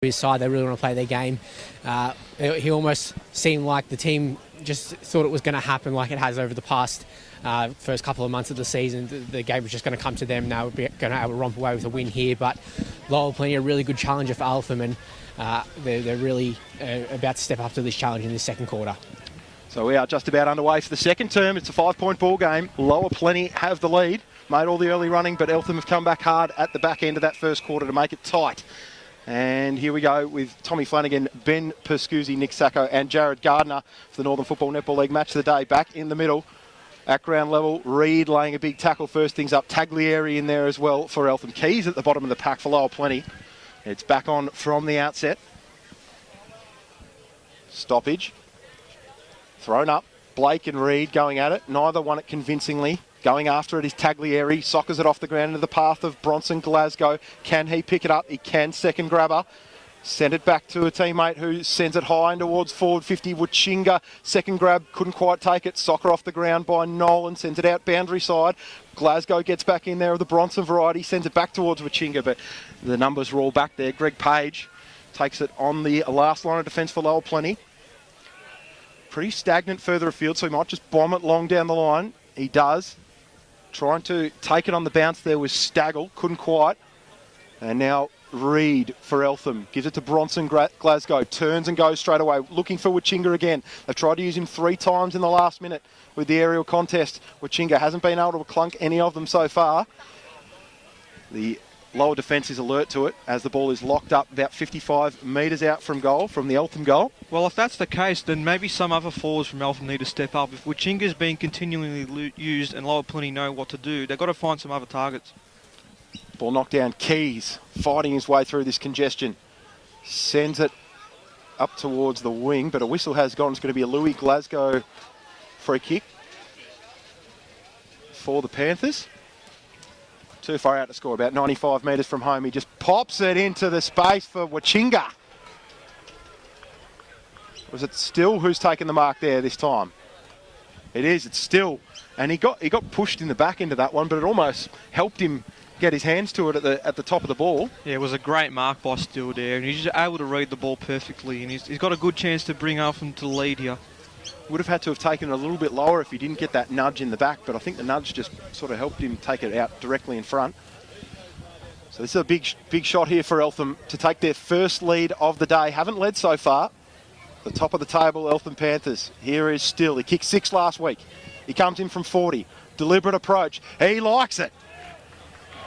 his side. They really want to play their game. He almost seemed like the team just thought it was going to happen like it has over the past first couple of months of the season. The game was just going to come to them. Now we're going to have a romp away with a win here, but Lower Plenty a really good challenger for Eltham, and they're really about to step up to this challenge in this second quarter. So we are just about underway for the second term. It's a 5-point ball game. Lower Plenty have the lead. Made all the early running, but Eltham have come back hard at the back end of that first quarter to make it tight. And here we go with Tommy Flanagan, Ben Perscuzzi, Nick Sacco and Jared Gardner for the Northern Football Netball League match of the day. Back in the middle, at ground level, Reid laying a big tackle, first things up. Taglieri in there as well for Eltham. Keys at the bottom of the pack for Lower Plenty. It's back on from the outset. Stoppage. Thrown up. Blake and Reid going at it. Neither won it convincingly. Going after it is Taglieri. Soccers it off the ground into the path of Bronson Glasgow. Can he pick it up? He can. Second grabber. Send it back to a teammate who sends it high and towards forward 50. Wachinga. Second grab. Couldn't quite take it. Soccer off the ground by Nolan. Sends it out boundary side. Glasgow gets back in there of the Bronson variety. Sends it back towards Wachinga, but the numbers are all back there. Greg Page takes it on the last line of defence for Lower Plenty. Pretty stagnant further afield, so he might just bomb it long down the line. He does. Trying to take it on the bounce there was Staggle, couldn't quite. And now Reid for Eltham. Gives it to Bronson Glasgow. Turns and goes straight away. Looking for Wachinga again. They've tried to use him 3 times in the last minute with the aerial contest. Wachinga hasn't been able to clunk any of them so far. The lower defence is alert to it as the ball is locked up about 55 metres out from goal, from the Eltham goal. Well, if that's the case, then maybe some other forwards from Eltham need to step up. If Wachinga's being continually used and Lower Plenty know what to do, they've got to find some other targets. Ball knocked down. Keys fighting his way through this congestion. Sends it up towards the wing, but a whistle has gone. It's going to be a Louis Glasgow free kick for the Panthers. Too far out to score, about 95 metres from home. He just pops it into the space for Wachinga. Was it Still who's taken the mark there this time? It is, it's Still. And he got pushed in the back into that one, but it almost helped him get his hands to it at the top of the ball. Yeah, it was a great mark by Still there, and he's just able to read the ball perfectly, and he's got a good chance to bring Eltham to the lead here. Would have had to have taken it a little bit lower if he didn't get that nudge in the back, but I think the nudge just sort of helped him take it out directly in front. So this is a big shot here for Eltham to take their first lead of the day. Haven't led so far. The top of the table, Eltham Panthers. Here is Still. He kicked 6 last week. He comes in from 40. Deliberate approach. He likes it.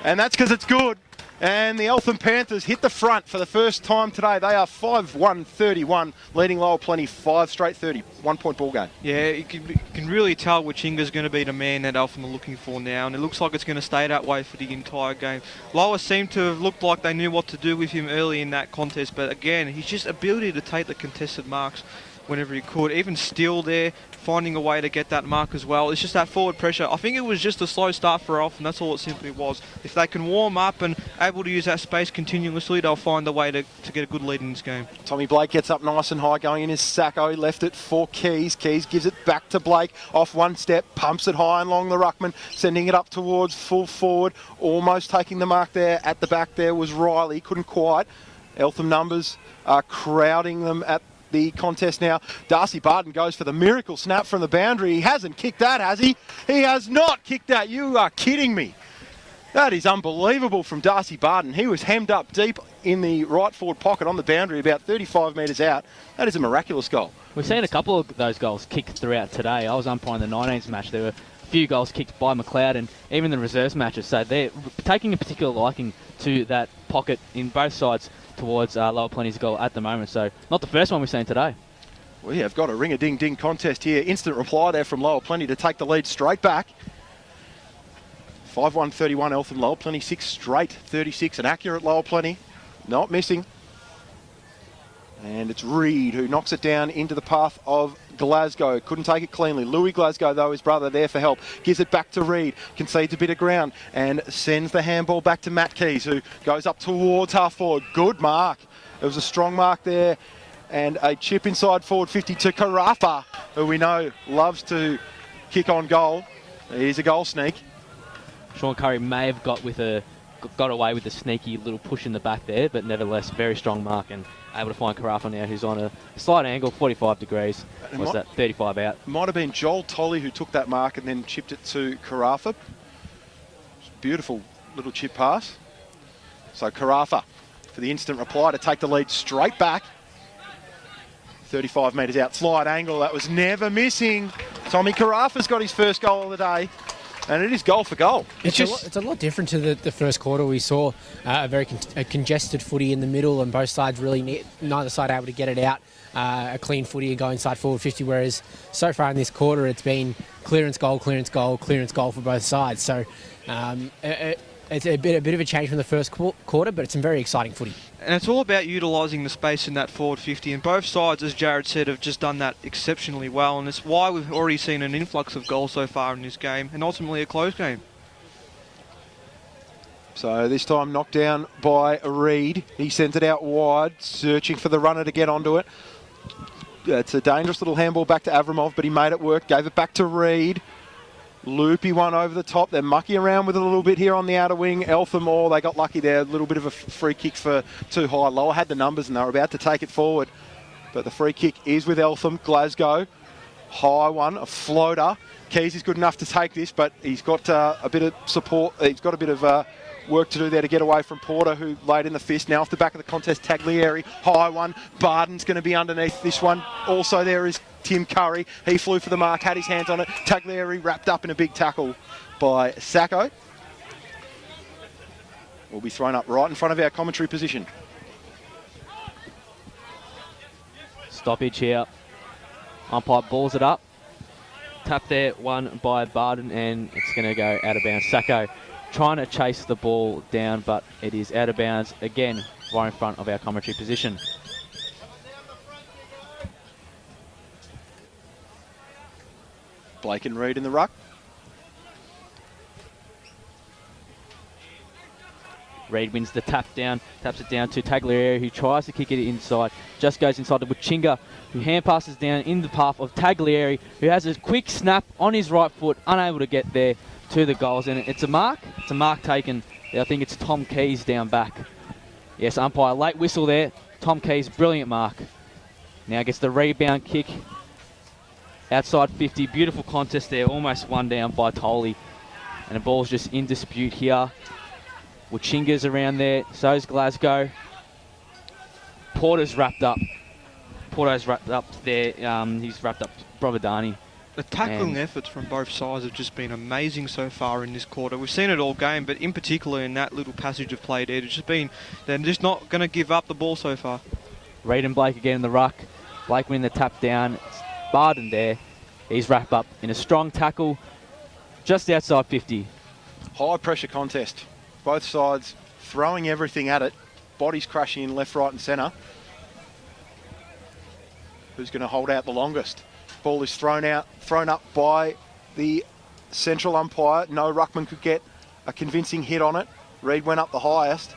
And that's because it's good. And the Eltham Panthers hit the front for the first time today. They are 5-1-31, leading Lower Plenty 5 straight 30. 1-point ball game. Yeah, you can really tell Wachinga's going to be the man that Eltham are looking for now, and it looks like it's going to stay that way for the entire game. Lower seemed to have looked like they knew what to do with him early in that contest, but again, he's just ability to take the contested marks whenever he could. Even Still there, finding a way to get that mark as well. It's just that forward pressure. I think it was just a slow start for Eltham, that's all it simply was. If they can warm up and able to use that space continuously, they'll find a way to get a good lead in this game. Tommy Blake gets up nice and high, going in his Sacco. He left it for Keys. Keys gives it back to Blake. Off one step, pumps it high along the ruckman, sending it up towards full forward. Almost taking the mark there. At the back there was Riley. Couldn't quite. Eltham numbers are crowding them at the contest now. Darcy Barton goes for the miracle snap from the boundary. He hasn't kicked that, has he? He has not kicked that. You are kidding me. That is unbelievable from Darcy Barton. He was hemmed up deep in the right forward pocket on the boundary, about 35 metres out. That is a miraculous goal. We've seen a couple of those goals kicked throughout today. I was umpiring the 19s match. There were a few goals kicked by McLeod and even the reserves matches. So they're taking a particular liking to that pocket in both sides towards Lower Plenty's goal at the moment. So not the first one we've seen today. We have got a ring-a-ding-ding contest here. Instant reply there from Lower Plenty to take the lead straight back. 5-1-31 Eltham. Lower Plenty 6 straight 36. An accurate Lower Plenty. Not missing. And it's Reid who knocks it down into the path of Glasgow. Couldn't take it cleanly. Louis Glasgow, though, his brother, there for help. Gives it back to Reid. Concedes a bit of ground and sends the handball back to Matt Keys, who goes up towards half forward. Good mark. It was a strong mark there. And a chip inside forward 50 to Karapa, who we know loves to kick on goal. He's a goal sneak. Sean Curry may have got with a got away with the sneaky little push in the back there, but nevertheless, very strong mark and able to find Carafa now, who's on a slight angle, 45 degrees. What's that, 35 out? Might have been Joel Tolley who took that mark and then chipped it to Carafa. Beautiful little chip pass. So Carafa for the instant reply to take the lead straight back. 35 metres out, slide angle, that was never missing. Tommy Carafa's got his first goal of the day, and it is goal for goal. It's a lot different to the first quarter. We saw a very congested footy in the middle, and both sides really, neither side able to get it out. A clean footy and go inside forward 50, whereas so far in this quarter it's been clearance goal, clearance goal, clearance goal for both sides. So it's a bit of a change from the first quarter, but it's some very exciting footy. And it's all about utilising the space in that forward 50. And both sides, as Jared said, have just done that exceptionally well. And it's why we've already seen an influx of goals so far in this game, and ultimately a close game. So this time knocked down by Reid. He sends it out wide, searching for the runner to get onto it. It's a dangerous little handball back to Avramov, but he made it work, gave it back to Reid. Loopy one over the top. They're mucking around with it a little bit here on the outer wing. Eltham, they got lucky there. A little bit of a free kick for too high. Lower had the numbers and they were about to take it forward. But the free kick is with Eltham. Glasgow, high one, a floater. Keys is good enough to take this, but he's got a bit of support. He's got a bit of work to do there to get away from Porter, who laid in the fist. Now off the back of the contest, Taglieri, high one. Barden's going to be underneath this one. Also there is Tim Curry. He flew for the mark, had his hands on it. Taglieri wrapped up in a big tackle by Sacco. Will be thrown up right in front of our commentary position. Stoppage here. Umpire balls it up. Tap there, one by Barden, and it's going to go out of bounds. Sacco trying to chase the ball down, but it is out of bounds again, right in front of our commentary position. Blake and Reid in the ruck. Reid wins the tap down, taps it down to Taglieri, who tries to kick it inside, just goes inside to Wachinga, who hand passes down in the path of Taglieri, who has a quick snap on his right foot, unable to get there to the goals. And it's a mark taken. I think it's Tom Keys down back. Yes, umpire, late whistle there. Tom Keys, brilliant mark. Now gets the rebound kick. Outside 50, beautiful contest there, almost one down by Tolley. And the ball's just in dispute here. Wachinga's around there, so's Glasgow. Porter's wrapped up. Porto's wrapped up there. He's wrapped up Brovadani. The tackling efforts from both sides have just been amazing so far in this quarter. We've seen it all game, but in particular in that little passage of play there, they're just not going to give up the ball so far. Reid and Blake again in the ruck. Blake winning the tap down. It's Barden there. He's wrapped up in a strong tackle just outside 50. High pressure contest. Both sides throwing everything at it. Bodies crashing in left, right and centre. Who's going to hold out the longest? Ball is thrown up by the central umpire. No ruckman could get a convincing hit on it. Reid went up the highest.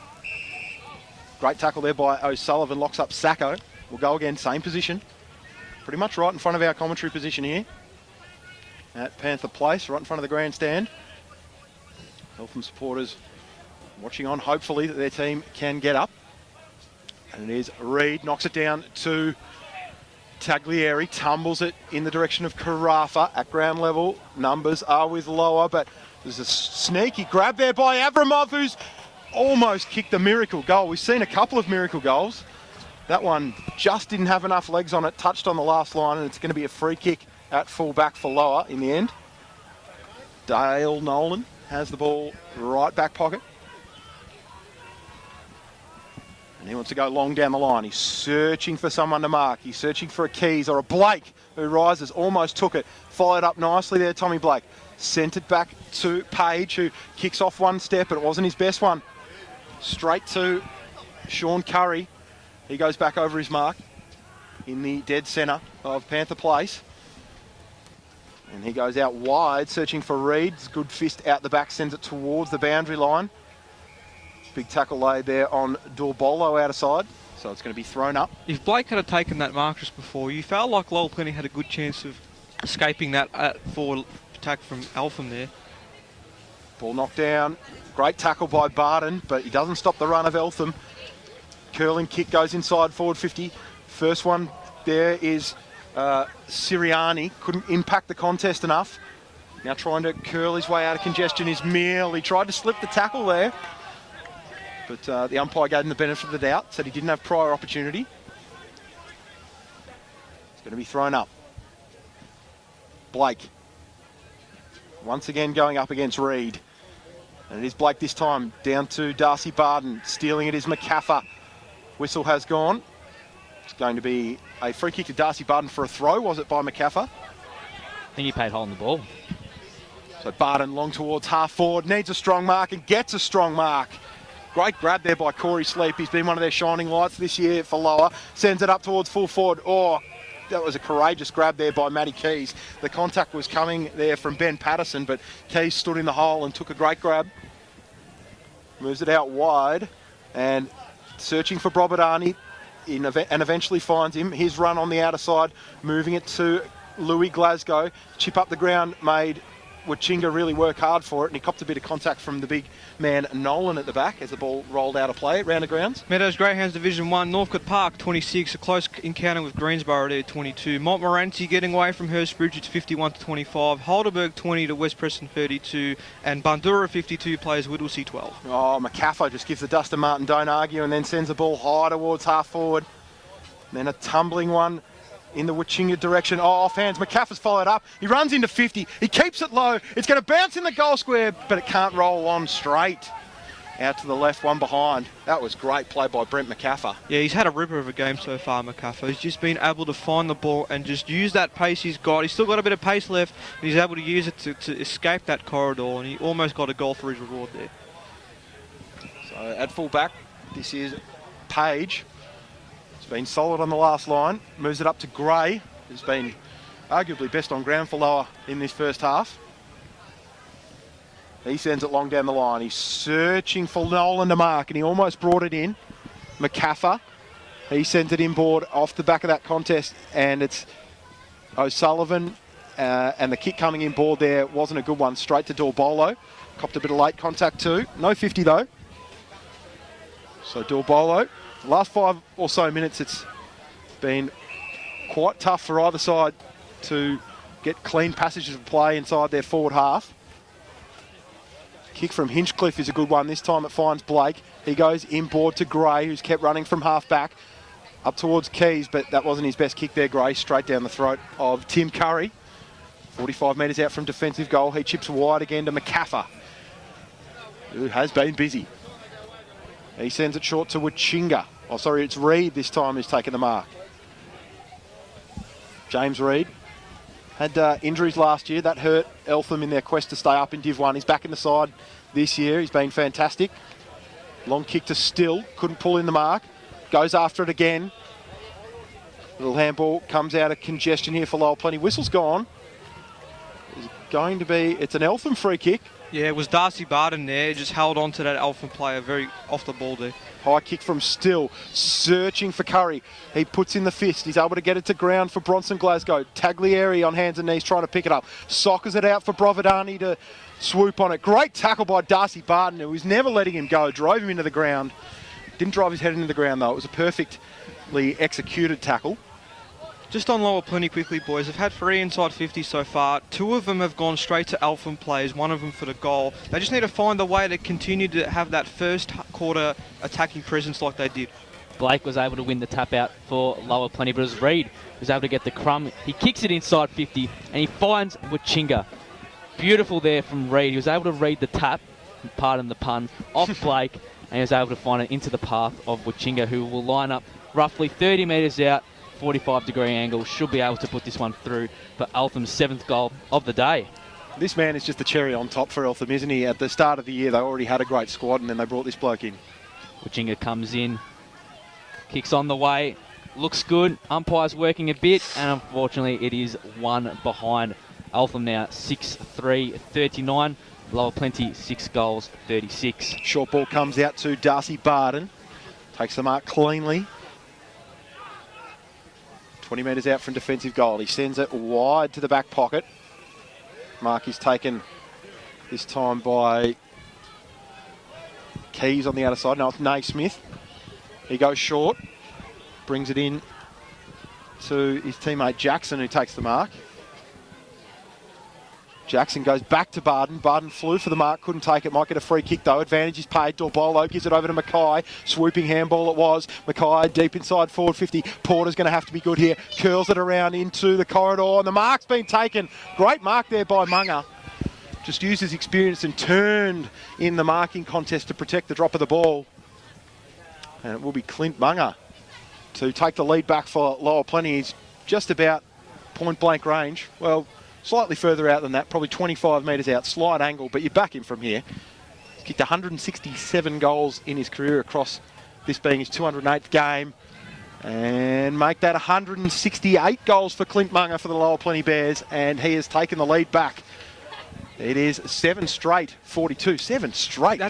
Great tackle there by O'Sullivan. Locks up Sacco. We'll go again, same position. Pretty much right in front of our commentary position here. At Panther Place, right in front of the grandstand. Eltham supporters watching on, hopefully, that their team can get up. And it is Reid, knocks it down to Taglieri, tumbles it in the direction of Carafa at ground level. Numbers are with Lower, but there's a sneaky grab there by Avramov, who's almost kicked the miracle goal. We've seen a couple of miracle goals. That one just didn't have enough legs on it, touched on the last line, and it's going to be a free kick at full back for Lower in the end. Dale Nolan has the ball right back pocket. And he wants to go long down the line. He's searching for someone to mark. He's searching for a Keys or a Blake, who rises, almost took it. Followed up nicely there, Tommy Blake. Sent it back to Page, who kicks off one step, but it wasn't his best one. Straight to Sean Curry. He goes back over his mark in the dead centre of Panther Place. And he goes out wide, searching for Reid. Good fist out the back, sends it towards the boundary line. Big tackle laid there on Dorbolo out of side. So it's going to be thrown up. If Blake had taken that mark just before, you felt like Lowell Plenty had a good chance of escaping that forward attack from Eltham there. Ball knocked down. Great tackle by Barton, but he doesn't stop the run of Eltham. Curling kick goes inside forward 50. First one there is Siriani. Couldn't impact the contest enough. Now trying to curl his way out of congestion is Mill. He tried to slip the tackle there, but the umpire gave him the benefit of the doubt, said he didn't have prior opportunity. It's going to be thrown up. Blake. Once again going up against Reed. And it is Blake this time, down to Darcy Barton. Stealing it is McCaffer. Whistle has gone. It's going to be a free kick to Darcy Barton for a throw, was it, by McCaffer? I think he paid hole in the ball. So Barton long towards half forward, needs a strong mark and gets a strong mark. Great grab there by Corey Sleep. He's been one of their shining lights this year for Lower. Sends it up towards full forward. Oh, that was a courageous grab there by Matty Keys. The contact was coming there from Ben Patterson, but Keys stood in the hole and took a great grab. Moves it out wide and searching for Brobadani and eventually finds him. His run on the outer side, moving it to Louis Glasgow. Chip up the ground made Wachinga really work hard for it, and he copped a bit of contact from the big man Nolan at the back as the ball rolled out of play round the grounds. Meadows Greyhounds Division 1, Northcote Park 26, a close encounter with Greensborough there 22. Montmorency getting away from Hurstbridge, it's 51 to 25. Heidelberg 20 to West Preston 32, and Bundura 52 plays Whittlesea 12. Oh, McCaffer just gives the dust to Martin, don't argue, and then sends the ball high towards half forward. Then a tumbling one in the Wachinga direction. Oh, off hands. McCaffer's followed up. He runs into 50. He keeps it low. It's going to bounce in the goal square, but it can't roll on straight. Out to the left, one behind. That was great play by Brent McCaffer. Yeah, he's had a ripper of a game so far, McCaffer. He's just been able to find the ball and just use that pace he's got. He's still got a bit of pace left, and he's able to use it to escape that corridor, and he almost got a goal for his reward there. So at full back, this is Page. Been solid on the last line, moves it up to Gray, who's been arguably best on ground for Lower in this first half. He sends it long down the line. He's searching for Nolan to mark, and he almost brought it in. McCaffer, he sends it inboard off the back of that contest, and it's O'Sullivan, and the kick coming inboard there wasn't a good one, straight to Dorbolo. Copped a bit of late contact too. No 50 though. So Dorbolo. Last 5 or so minutes, it's been quite tough for either side to get clean passages of play inside their forward half. Kick from Hinchcliffe is a good one. This time it finds Blake. He goes inboard to Gray, who's kept running from half back up towards Keys, but that wasn't his best kick there, Gray. Straight down the throat of Tim Curry. 45 metres out from defensive goal. He chips wide again to McCaffer, who has been busy. He sends it short to Wachinga. Oh, sorry, it's Reed this time who's taken the mark. James Reed had injuries last year. That hurt Eltham in their quest to stay up in Div 1. He's back in the side this year. He's been fantastic. Long kick to Still. Couldn't pull in the mark. Goes after it again. Little handball comes out of congestion here for Lowell Plenty. Whistle's gone. It's going to be... It's an Eltham free kick. Yeah, it was Darcy Barton there, just held on to that Eltham player very off the ball there. High kick from Still, searching for Curry. He puts in the fist. He's able to get it to ground for Bronson Glasgow. Taglieri on hands and knees trying to pick it up. Soccers it out for Brovidani to swoop on it. Great tackle by Darcy Barton, who was never letting him go. Drove him into the ground. Didn't drive his head into the ground, though. It was a perfectly executed tackle. Just on Lower Plenty quickly, boys. They've had 3 inside 50 so far. 2 of them have gone straight to Eltham plays, 1 of them for the goal. They just need to find a way to continue to have that first quarter attacking presence like they did. Blake was able to win the tap out for Lower Plenty, but it was Reed who was able to get the crumb. He kicks it inside 50 and he finds Wachinga. Beautiful there from Reed. He was able to read the tap, pardon the pun, off Blake, and he was able to find it into the path of Wachinga, who will line up roughly 30 metres out, 45-degree angle, should be able to put this one through for Eltham's 7th goal of the day. This man is just the cherry on top for Eltham, isn't he? At the start of the year, they already had a great squad, and then they brought this bloke in. Wachinga comes in, kicks on the way, looks good. Umpire's working a bit, and unfortunately it is 1 behind. Eltham now 6-3, 39. Lower Plenty 6 goals, 36. Short ball comes out to Darcy Barton. Takes the mark cleanly. 20 metres out from defensive goal. He sends it wide to the back pocket. Mark is taken This time by Keys on the outer side. Now it's Naismith. He goes short. Brings it in to his teammate Jackson, who takes the mark. Jackson goes back to Barden. Barden flew for the mark, couldn't take it. Might get a free kick though. Advantage is paid. Dorbolo gives it over to Mackay. Swooping handball it was. Mackay deep inside forward 50. Porter's going to have to be good here. Curls it around into the corridor, and the mark's been taken. Great mark there by Munga. Just used his experience and turned in the marking contest to protect the drop of the ball. And it will be Clint Munga to take the lead back for Lower Plenty. He's just about point blank range. Well, slightly further out than that, probably 25 metres out, slight angle, but you back him from here. He's kicked 167 goals in his career across this being his 208th game. And make that 168 goals for Clint Munga for the Lower Plenty Bears, and he has taken the lead back. It is 7 straight, 42. 7 straight.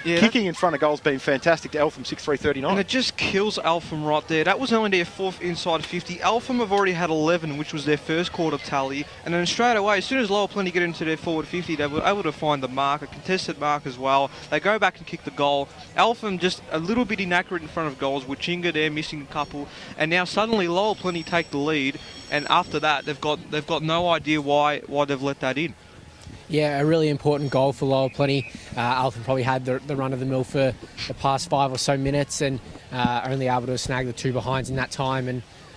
Kicking in front of goal's been fantastic to Eltham, 6-3-39. And it just kills Eltham right there. That was only their 4th inside 50. Eltham have already had 11, which was their first quarter tally. And then straight away, as soon as Lower Plenty get into their forward 50, they were able to find the mark, a contested mark as well. They go back and kick the goal. Eltham just a little bit inaccurate in front of goals. Wachinga there missing a couple. And now suddenly Lower Plenty take the lead. And after that, they've got no idea why they've let that in. Yeah, a really important goal for Lower Plenty. Eltham probably had the run of the mill for the past 5 or so minutes, and only able to snag the 2 behinds in that time,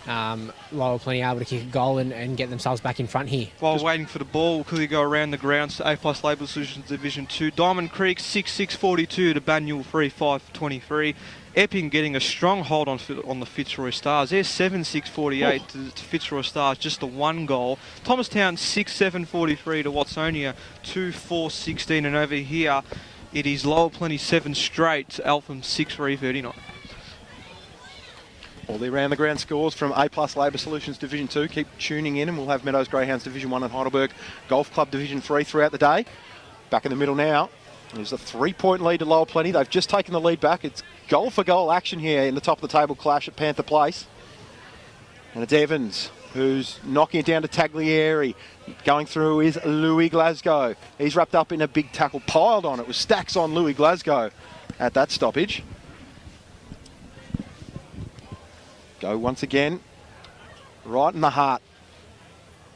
and Lower Plenty able to kick a goal and get themselves back in front here. While waiting for the ball, we'll quickly go around the grounds to A+ Labour Solutions Division 2. Diamond Creek 6-6-42 to Banyule 3-5-23. Epping getting a strong hold on the Fitzroy Stars. They're 7-6-48 to Fitzroy Stars, just the 1 goal. Thomastown 6-7-43 to Watsonia 2-4-16. And over here, it is Lower Plenty 7 straight to Eltham 6-3-39. All the around the ground scores from A+ Labour Solutions Division 2. Keep tuning in, and we'll have Meadows Greyhounds Division 1 and Heidelberg Golf Club Division 3 throughout the day. Back in the middle now. There's a 3-point lead to Lower Plenty. They've just taken the lead back. It's goal-for-goal action here in the top of the table clash at Panther Place. And it's Evans who's knocking it down to Taglieri. Going through is Louis Glasgow. He's wrapped up in a big tackle, piled on. It was stacks on Louis Glasgow at that stoppage. Go once again, right in the heart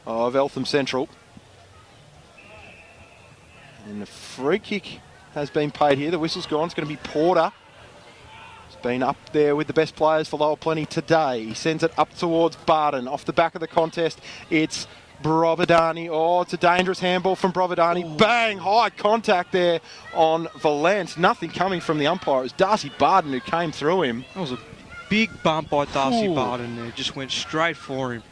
of Eltham Central. And the free kick has been paid here. The whistle's gone. It's going to be Porter. He's been up there with the best players for Lower Plenty today. He sends it up towards Barden. Off the back of the contest, it's Brovidani. Oh, it's a dangerous handball from Brovidani. Ooh. Bang! High contact there on Valence. Nothing coming from the umpire. It was Darcy Barden who came through him. That was a big bump by Darcy Barden there. Just went straight for him.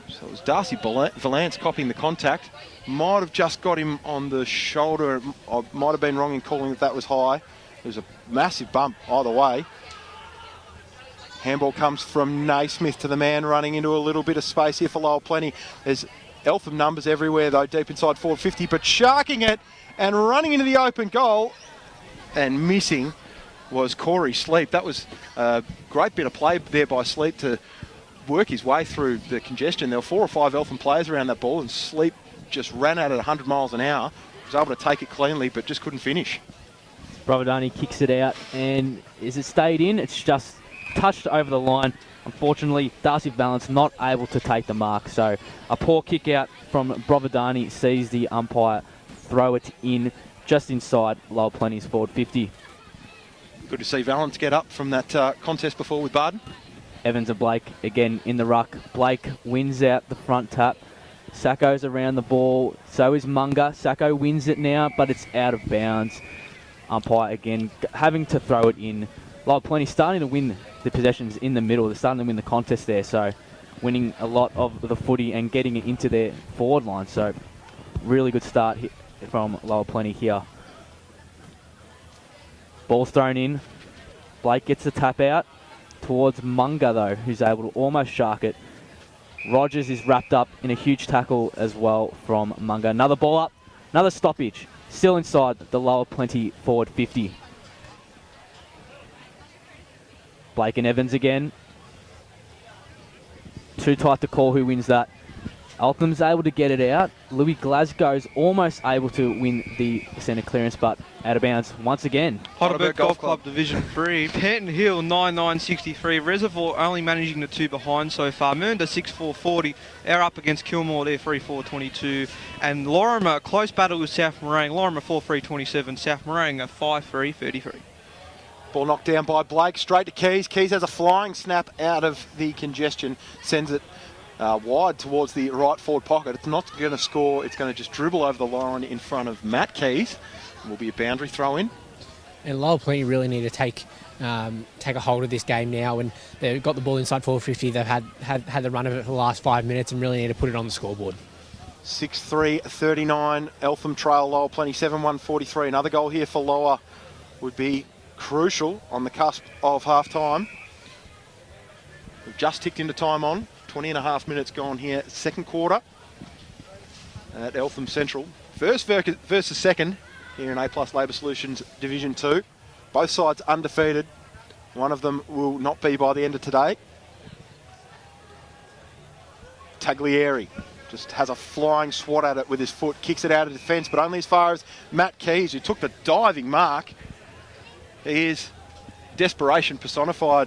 So it was Darcy Valance copying the contact. Might have just got him on the shoulder. I might have been wrong in calling that was high. It was a massive bump either way. Handball comes from Naismith to the man running into a little bit of space here for Lower Plenty. There's Eltham numbers everywhere though, deep inside forward 50, but sharking it and running into the open goal and missing was Corey Sleep. That was a great bit of play there by Sleep to work his way through the congestion. There were 4 or 5 Eltham players around that ball, and Sleep just ran at it 100 miles an hour. Was able to take it cleanly, but just couldn't finish. Brovidani kicks it out, and is it stayed in? It's just touched over the line. Unfortunately, Darcy Valance not able to take the mark. So a poor kick out from Brovidani sees the umpire throw it in just inside Lower Plenty's forward 50. Good to see Valance get up from that contest before with Barden. Evans and Blake again in the ruck. Blake wins out the front tap. Sacco's around the ball. So is Munga. Sacco wins it now, but it's out of bounds. Umpire again having to throw it in. Lower Plenty starting to win the possessions in the middle. They're starting to win the contest there. So winning a lot of the footy and getting it into their forward line. So really good start from Lower Plenty here. Ball's thrown in. Blake gets the tap out towards Munga though, who's able to almost shark it. Rogers is wrapped up in a huge tackle as well from Munga. Another ball up, another stoppage. Still inside the Lower Plenty forward 50. Blake and Evans again. Too tight to call who wins that. Eltham's able to get it out. Louis Glasgow's almost able to win the centre clearance, but out of bounds once again. Heidelberg Golf Club Division 3. Penton Hill 9.963. Reservoir only managing the 2 behind so far. Mernda 6.440. They're up against Kilmore. They're 3.422. And Lorimer, close battle with South Morang. Lorimer 4.327. South Morang 5.333. Ball knocked down by Blake, straight to Keys. Keys has a flying snap out of the congestion, sends it wide towards the right forward pocket. It's not going to score, it's going to just dribble over the line in front of Matt Keys. It will be a boundary throw in. And Lower Plenty really need to take a hold of this game now, and they've got the ball inside 450. They've had the run of it for the last 5 minutes and really need to put it on the scoreboard. 6-3-39, Eltham trail Lower Plenty 7-1-43. Another goal here for Lower would be crucial on the cusp of half-time. We've just ticked into time on. 20 and a half minutes gone here, second quarter at Eltham Central. First versus second here in A+ Labour Solutions Division 2. Both sides undefeated. One of them will not be by the end of today. Taglieri just has a flying swat at it with his foot, kicks it out of defence, but only as far as Matt Keys, who took the diving mark. He is desperation personified.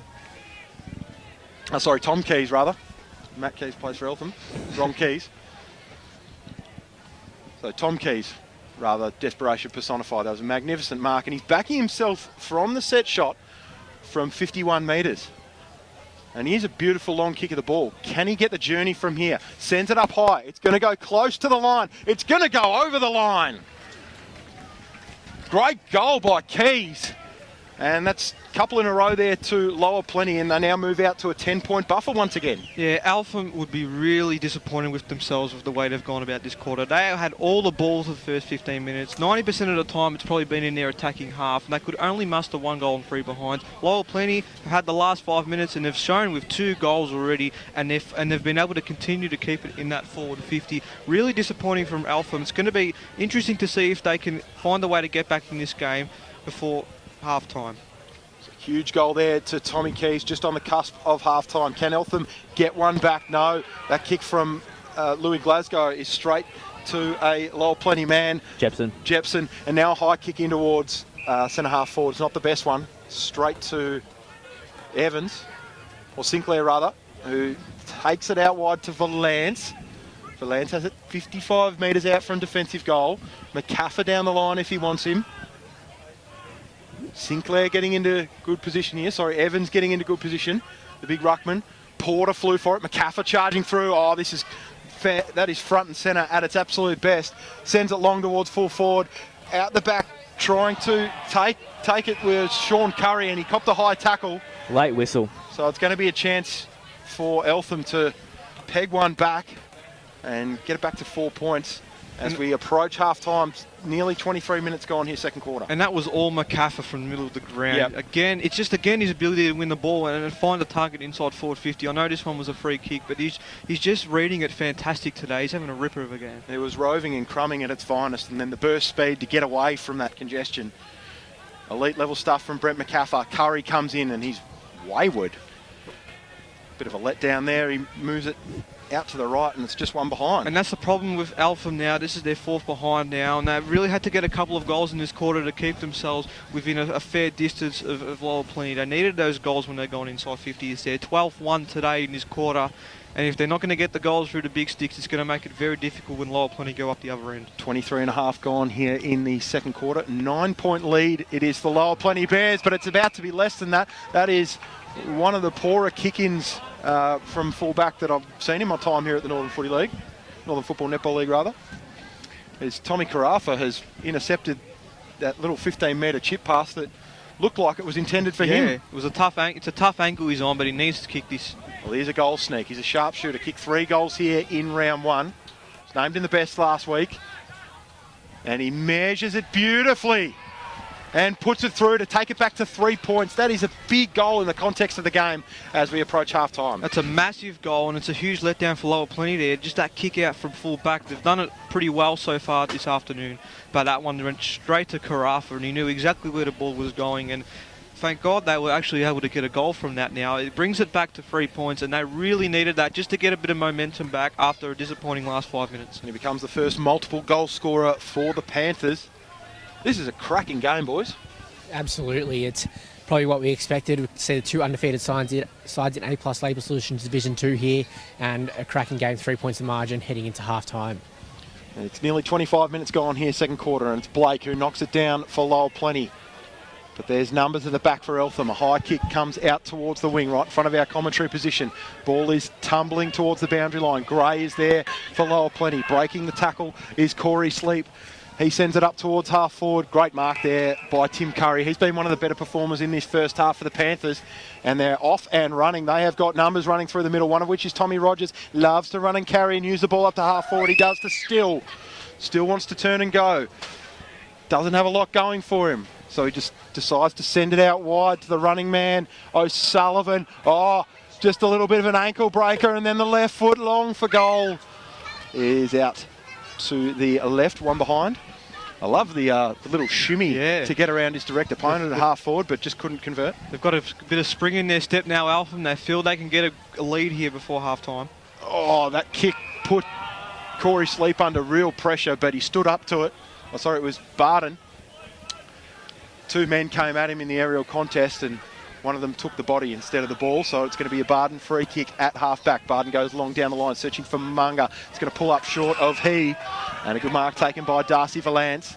Tom Keys, rather. Matt Keys plays for Eltham. Wrong Keys. So Tom Keys, rather, desperation personified. That was a magnificent mark, and he's backing himself from the set shot from 51 metres. And here's a beautiful long kick of the ball. Can he get the journey from here? Sends it up high. It's going to go close to the line. It's going to go over the line. Great goal by Keys. And that's a couple in a row there to Lower Plenty, and they now move out to a 10-point buffer once again. Yeah, Eltham would be really disappointed with themselves with the way they've gone about this quarter. They had all the balls for the first 15 minutes. 90% of the time, it's probably been in their attacking half, and they could only muster 1 goal and 3 behinds. Lower Plenty have had the last 5 minutes, and they've shown with 2 goals already, and they've been able to continue to keep it in that forward 50. Really disappointing from Eltham. It's going to be interesting to see if they can find a way to get back in this game before half-time. Huge goal there to Tommy Keys, just on the cusp of half-time. Can Eltham get one back? No. That kick from Louis Glasgow is straight to a Lower Plenty man. Jepson. And now a high kick in towards centre-half forward. It's not the best one. Straight to Evans, or Sinclair rather, who takes it out wide to Valance. Valance has it 55 metres out from defensive goal. McCaffer down the line if he wants him. Sinclair getting into good position here. Evans getting into good position. The big ruckman. Porter flew for it. McCaffer charging through. Oh, this is fair. That is front and centre at its absolute best. Sends it long towards full forward. Out the back, trying to take it with Sean Curry, and he copped a high tackle. Late whistle. So it's going to be a chance for Eltham to peg one back and get it back to 4 points as we approach half-time. Nearly 23 minutes gone here, second quarter. And that was all McCaffer from the middle of the ground. Yep. Again, it's just his ability to win the ball and find the target inside forward 50. I know this one was a free kick, but he's just reading it fantastic today. He's having a ripper of a game. It was roving and crumbing at its finest, and then the burst speed to get away from that congestion. Elite level stuff from Brent McCaffer. Curry comes in and he's wayward. Bit of a letdown there. He moves it out to the right, and it's just one behind. And that's the problem with Eltham now. This is their 4th behind now, and they really had to get a couple of goals in this quarter to keep themselves within a fair distance of Lower Plenty. They needed those goals when they're going inside 50. It's their 12th one today in this quarter, and if they're not going to get the goals through the big sticks, it's going to make it very difficult when Lower Plenty go up the other end. 23 and a half gone here in the second quarter. 9-point lead it is for Lower Plenty Bears, but it's about to be less than that. That is one of the poorer kick-ins from full-back that I've seen in my time here at the Northern Football Netball League rather. As Tommy Carafa has intercepted that little 15-metre chip pass that looked like it was intended for him. It was it's a tough angle he's on, but he needs to kick this. Well, here's a goal sneak. He's a sharpshooter. Kicked 3 goals here in round 1. He's named in the best last week. And he measures it beautifully and puts it through to take it back to 3 points. That is a big goal in the context of the game as we approach half-time. That's a massive goal, and it's a huge letdown for Lower Plenty there. Just that kick out from full back. They've done it pretty well so far this afternoon, but that one went straight to Carafa, and he knew exactly where the ball was going. And thank God they were actually able to get a goal from that now. It brings it back to 3 points, and they really needed that just to get a bit of momentum back after a disappointing last 5 minutes. And he becomes the first multiple goal scorer for the Panthers. This is a cracking game, boys. Absolutely. It's probably what we expected. We see the two undefeated sides in A+ Labour Solutions Division 2 here, and a cracking game, 3 points of margin heading into half-time. And it's nearly 25 minutes gone here, second quarter, and it's Blake who knocks it down for Lowell Plenty. But there's numbers at the back for Eltham. A high kick comes out towards the wing, right in front of our commentary position. Ball is tumbling towards the boundary line. Gray is there for Lowell Plenty. Breaking the tackle is Corey Sleep. He sends it up towards half forward. Great mark there by Tim Curry. He's been one of the better performers in this first half for the Panthers. And they're off and running. They have got numbers running through the middle, one of which is Tommy Rogers. Loves to run and carry and use the ball up to half forward. He does to Still. Still wants to turn and go. Doesn't have a lot going for him. So he just decides to send it out wide to the running man, O'Sullivan. Oh, just a little bit of an ankle breaker, and then the left foot long for goal is out to the left, one behind. I love the little shimmy to get around his direct opponent at half forward, but just couldn't convert. They've got a bit of spring in their step now, Eltham. They feel they can get a lead here before half-time. Oh, that kick put Corey Sleep under real pressure, but he stood up to it. Oh, sorry, it was Barden. Two men came at him in the aerial contest, and one of them took the body instead of the ball, so it's going to be a Barden free kick at half-back. Barden goes long down the line, searching for Munga. It's going to pull up short of he, and a good mark taken by Darcy Valance.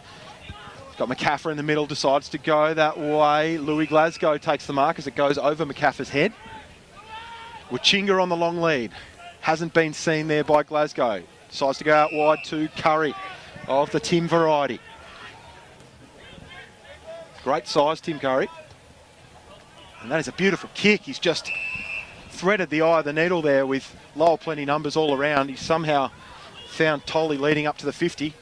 Got McCaffrey in the middle, decides to go that way. Louis Glasgow takes the mark as it goes over McCaffrey's head. Wachinga on the long lead. Hasn't been seen there by Glasgow. Decides to go out wide to Curry of the Tim variety. Great size, Tim Curry. And that is a beautiful kick. He's just threaded the eye of the needle there with Lowell Plenty numbers all around. He's somehow found Tolley leading up to the 50.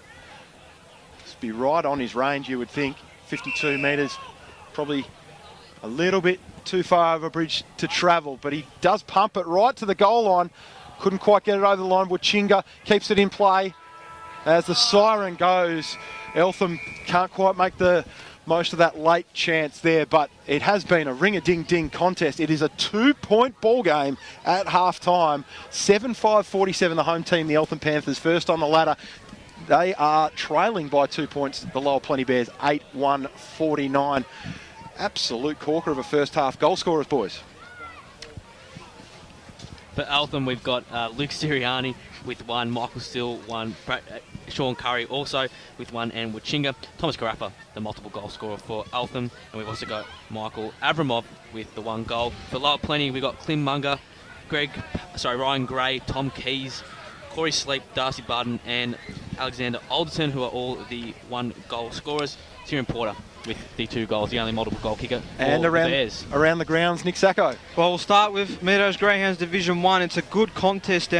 Must be right on his range, you would think. 52 metres, probably a little bit too far over bridge to travel, but he does pump it right to the goal line. Couldn't quite get it over the line. Wachinga keeps it in play. As the siren goes, Eltham can't quite make the most of that late chance there, but it has been a ring-a-ding-ding contest. It is a 2-point ball game at half-time. 7-5-47 the home team, the Eltham Panthers, first on the ladder. They are trailing by 2 points, the Lowell Plenty Bears, 8-1-49. Absolute corker of a first-half goal scorers, boys. For Eltham, we've got Luke Sirianni with one, Michael Still, one, Sean Curry also with one, and Wachinga. Thomas Garappa, the multiple goal scorer for Eltham. And we've also got Michael Avramov with the one goal. For Lowell Plenty, we've got Klim Munga, Ryan Gray, Tom Keys, Corey Sleep, Darcy Barden, and Alexander Alderton, who are all the one goal scorers. Tyrion Porter with the 2 goals, the only multiple goal kicker. And around the grounds, Nick Sacco. Well, we'll start with Meadows Greyhounds Division 1. It's a good contest down